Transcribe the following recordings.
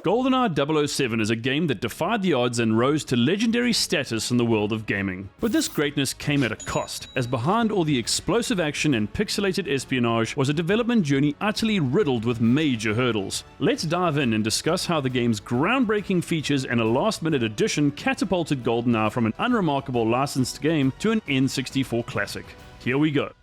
GoldenEye 007 is a game that defied the odds and rose to legendary status in the world of gaming. But this greatness came at a cost, as behind all the explosive action and pixelated espionage was a development journey utterly riddled with major hurdles. Let's dive in and discuss how the game's groundbreaking features and a last-minute addition catapulted GoldenEye from an unremarkable licensed game to an N64 classic. Here we go.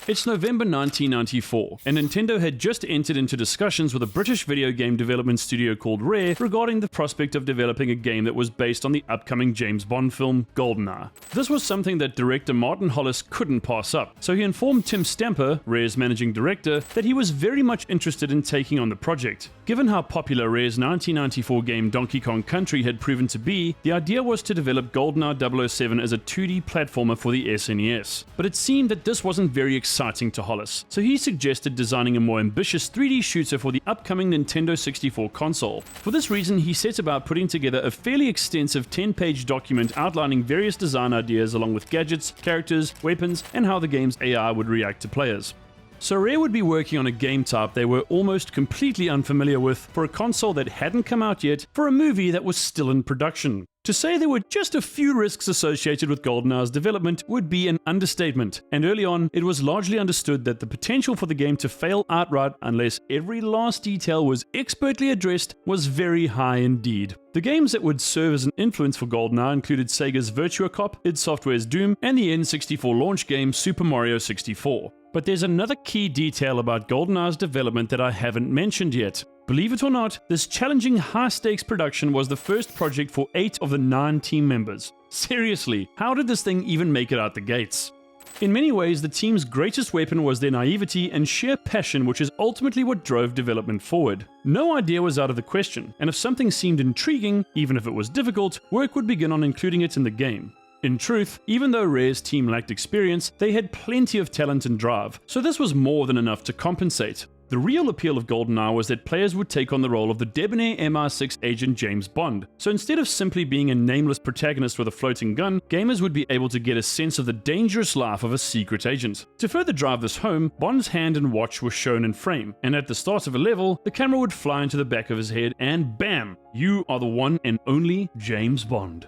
It's November 1994, and Nintendo had just entered into discussions with a British video game development studio called Rare regarding the prospect of developing a game that was based on the upcoming James Bond film GoldenEye. This was something that director Martin Hollis couldn't pass up, so he informed Tim Stamper, Rare's managing director, that he was very much interested in taking on the project. Given how popular Rare's 1994 game Donkey Kong Country had proven to be, the idea was to develop GoldenEye 007 as a 2D platformer for the SNES. But it seemed that this wasn't very exciting to Hollis, so he suggested designing a more ambitious 3D shooter for the upcoming Nintendo 64 console. For this reason, he set about putting together a fairly extensive 10-page document outlining various design ideas along with gadgets, characters, weapons, and how the game's AI would react to players. So Rare would be working on a game type they were almost completely unfamiliar with for a console that hadn't come out yet, for a movie that was still in production. To say there were just a few risks associated with GoldenEye's development would be an understatement, and early on, it was largely understood that the potential for the game to fail outright unless every last detail was expertly addressed was very high indeed. The games that would serve as an influence for GoldenEye included Sega's Virtua Cop, id Software's Doom, and the N64 launch game Super Mario 64. But there's another key detail about GoldenEye's development that I haven't mentioned yet. Believe it or not, this challenging high-stakes production was the first project for 8 of the 9 team members. Seriously, how did this thing even make it out the gates? In many ways, the team's greatest weapon was their naivety and sheer passion, which is ultimately what drove development forward. No idea was out of the question, and if something seemed intriguing, even if it was difficult, work would begin on including it in the game. In truth, even though Rare's team lacked experience, they had plenty of talent and drive, so this was more than enough to compensate. The real appeal of GoldenEye was that players would take on the role of the debonair MI6 agent James Bond. So instead of simply being a nameless protagonist with a floating gun, gamers would be able to get a sense of the dangerous life of a secret agent. To further drive this home, Bond's hand and watch were shown in frame, and at the start of a level, the camera would fly into the back of his head and bam! You are the one and only James Bond.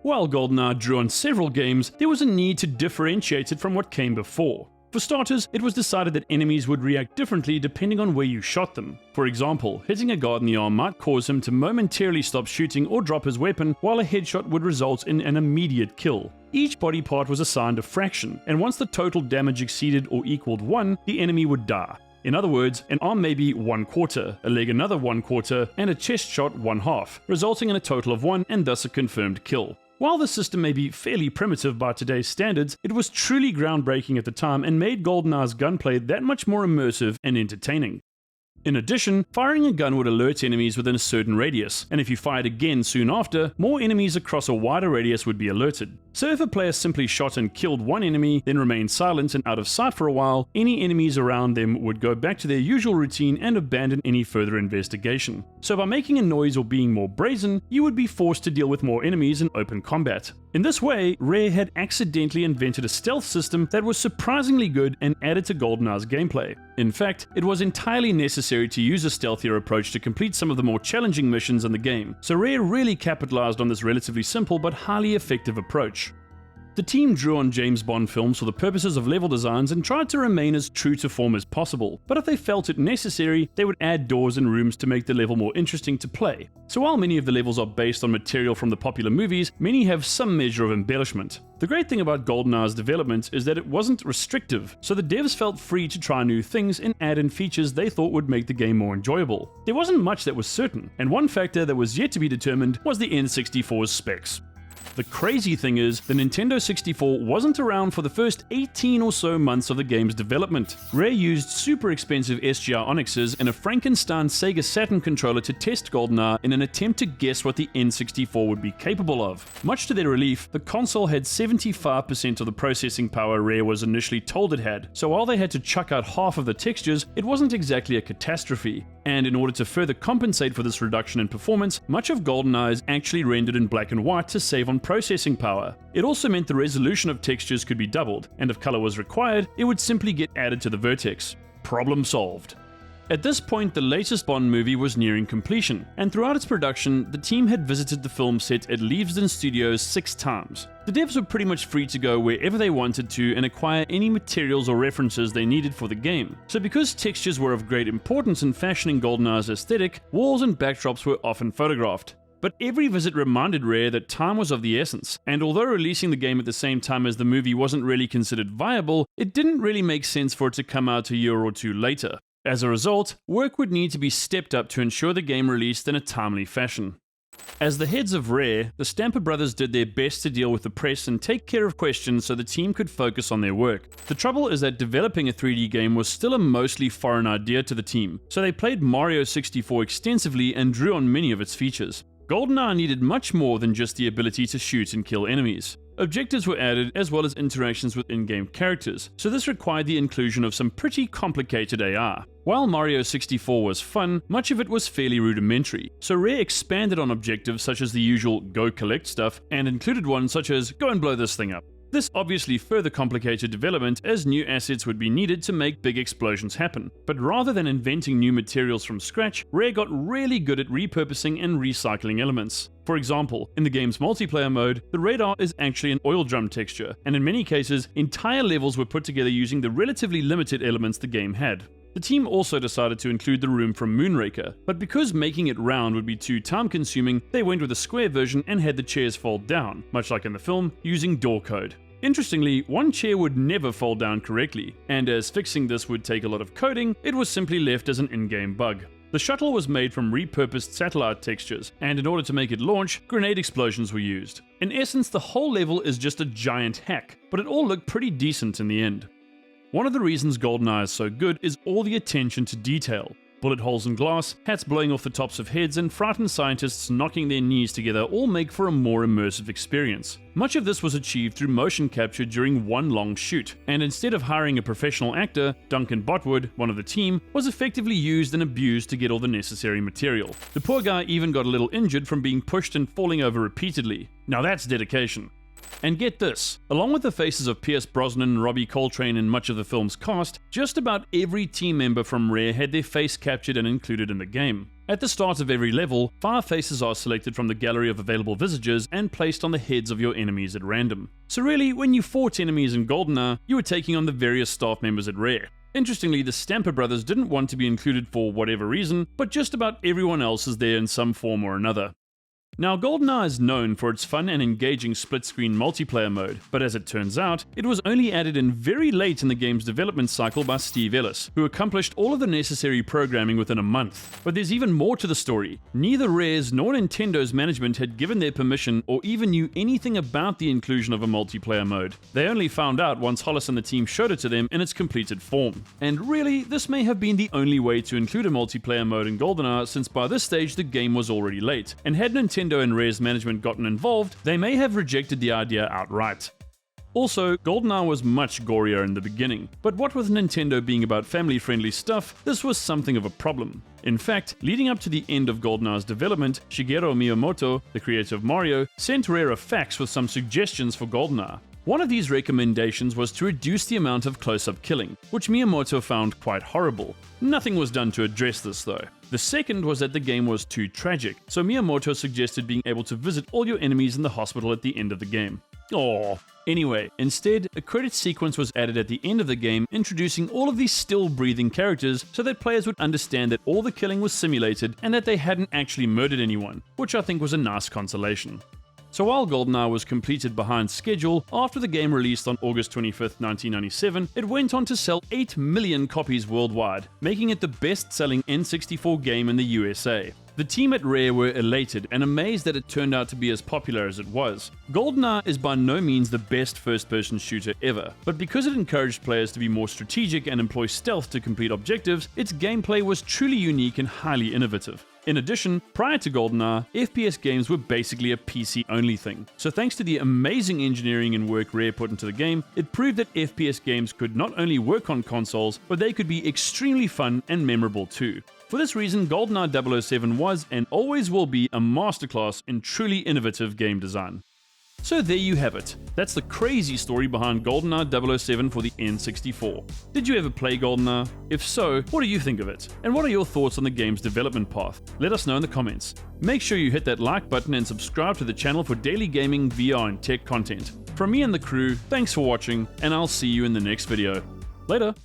While GoldenEye drew on several games, there was a need to differentiate it from what came before. For starters, it was decided that enemies would react differently depending on where you shot them. For example, hitting a guard in the arm might cause him to momentarily stop shooting or drop his weapon, while a headshot would result in an immediate kill. Each body part was assigned a fraction, and once the total damage exceeded or equaled 1, the enemy would die. In other words, an arm may be 1/4, a leg another 1/4, and a chest shot 1/2, resulting in a total of 1 and thus a confirmed kill. While the system may be fairly primitive by today's standards, it was truly groundbreaking at the time and made GoldenEye's gunplay that much more immersive and entertaining. In addition, firing a gun would alert enemies within a certain radius, and if you fired again soon after, more enemies across a wider radius would be alerted. So if a player simply shot and killed one enemy, then remained silent and out of sight for a while, any enemies around them would go back to their usual routine and abandon any further investigation. So by making a noise or being more brazen, you would be forced to deal with more enemies in open combat. In this way, Rare had accidentally invented a stealth system that was surprisingly good and added to GoldenEye's gameplay. In fact, it was entirely necessary to use a stealthier approach to complete some of the more challenging missions in the game, so Rare really capitalized on this relatively simple but highly effective approach. The team drew on James Bond films for the purposes of level designs and tried to remain as true to form as possible, but if they felt it necessary, they would add doors and rooms to make the level more interesting to play. So while many of the levels are based on material from the popular movies, many have some measure of embellishment. The great thing about GoldenEye's development is that it wasn't restrictive, so the devs felt free to try new things and add in features they thought would make the game more enjoyable. There wasn't much that was certain, and one factor that was yet to be determined was the N64's specs. The crazy thing is, the Nintendo 64 wasn't around for the first 18 or so months of the game's development. Rare used super expensive SGR Onyxes and a Frankenstein Sega Saturn controller to test GoldenEye in an attempt to guess what the N64 would be capable of. Much to their relief, the console had 75% of the processing power Rare was initially told it had, so while they had to chuck out half of the textures, it wasn't exactly a catastrophe. And in order to further compensate for this reduction in performance, much of GoldenEye is actually rendered in black and white to save on processing power. It also meant the resolution of textures could be doubled, and if color was required, it would simply get added to the vertex. Problem solved. At this point, the latest Bond movie was nearing completion, and throughout its production, the team had visited the film set at Leavesden Studios 6 times. The devs were pretty much free to go wherever they wanted to and acquire any materials or references they needed for the game. So because textures were of great importance in fashioning GoldenEye's aesthetic, walls and backdrops were often photographed. But every visit reminded Rare that time was of the essence, and although releasing the game at the same time as the movie wasn't really considered viable, it didn't really make sense for it to come out a year or two later. As a result, work would need to be stepped up to ensure the game released in a timely fashion. As the heads of Rare, the Stamper brothers did their best to deal with the press and take care of questions so the team could focus on their work. The trouble is that developing a 3D game was still a mostly foreign idea to the team, so they played Mario 64 extensively and drew on many of its features. GoldenEye needed much more than just the ability to shoot and kill enemies. Objectives were added as well as interactions with in-game characters, so this required the inclusion of some pretty complicated AR. While Mario 64 was fun, much of it was fairly rudimentary, so Rare expanded on objectives such as the usual go collect stuff and included ones such as go and blow this thing up. This obviously further complicated development as new assets would be needed to make big explosions happen, but rather than inventing new materials from scratch, Rare got really good at repurposing and recycling elements. For example, in the game's multiplayer mode, the radar is actually an oil drum texture, and in many cases, entire levels were put together using the relatively limited elements the game had. The team also decided to include the room from Moonraker, but because making it round would be too time-consuming, they went with a square version and had the chairs fold down, much like in the film, using door code. Interestingly, one chair would never fold down correctly, and as fixing this would take a lot of coding, it was simply left as an in-game bug. The shuttle was made from repurposed satellite textures, and in order to make it launch, grenade explosions were used. In essence, the whole level is just a giant hack, but it all looked pretty decent in the end. One of the reasons GoldenEye is so good is all the attention to detail. Bullet holes in glass, hats blowing off the tops of heads, and frightened scientists knocking their knees together all make for a more immersive experience. Much of this was achieved through motion capture during one long shoot, and instead of hiring a professional actor, Duncan Botwood, one of the team, was effectively used and abused to get all the necessary material. The poor guy even got a little injured from being pushed and falling over repeatedly. Now that's dedication. And get this, along with the faces of Pierce Brosnan, Robbie Coltrane and much of the film's cast, just about every team member from Rare had their face captured and included in the game. At the start of every level, 5 faces are selected from the gallery of available visages and placed on the heads of your enemies at random. So really, when you fought enemies in GoldenEye, you were taking on the various staff members at Rare. Interestingly, the Stamper brothers didn't want to be included for whatever reason, but just about everyone else is there in some form or another. Now, GoldenEye is known for its fun and engaging split-screen multiplayer mode, but as it turns out, it was only added in very late in the game's development cycle by Steve Ellis, who accomplished all of the necessary programming within a month. But there's even more to the story. Neither Rare's nor Nintendo's management had given their permission or even knew anything about the inclusion of a multiplayer mode. They only found out once Hollis and the team showed it to them in its completed form. And really, this may have been the only way to include a multiplayer mode in GoldenEye, since by this stage the game was already late, and had Nintendo and Rare's management gotten involved, they may have rejected the idea outright. Also, GoldenEye was much gorier in the beginning, but what with Nintendo being about family-friendly stuff, this was something of a problem. In fact, leading up to the end of GoldenEye's development, Shigeru Miyamoto, the creator of Mario, sent Rare a fax with some suggestions for GoldenEye. One of these recommendations was to reduce the amount of close-up killing, which Miyamoto found quite horrible. Nothing was done to address this though. The second was that the game was too tragic, so Miyamoto suggested being able to visit all your enemies in the hospital at the end of the game. Aww. Anyway, instead, a credit sequence was added at the end of the game, introducing all of these still-breathing characters so that players would understand that all the killing was simulated and that they hadn't actually murdered anyone, which I think was a nice consolation. So while GoldenEye was completed behind schedule, after the game released on August 25th, 1997, it went on to sell 8 million copies worldwide, making it the best-selling N64 game in the USA. The team at Rare were elated and amazed that it turned out to be as popular as it was. GoldenEye is by no means the best first-person shooter ever, but because it encouraged players to be more strategic and employ stealth to complete objectives, its gameplay was truly unique and highly innovative. In addition, prior to GoldenEye, FPS games were basically a PC-only thing, so thanks to the amazing engineering and work Rare put into the game, it proved that FPS games could not only work on consoles, but they could be extremely fun and memorable too. For this reason, GoldenEye 007 was and always will be a masterclass in truly innovative game design. So there you have it. That's the crazy story behind GoldenEye 007 for the N64. Did you ever play GoldenEye? If so, what do you think of it? And what are your thoughts on the game's development path? Let us know in the comments. Make sure you hit that like button and subscribe to the channel for daily gaming, VR and tech content. From me and the crew, thanks for watching, and I'll see you in the next video. Later!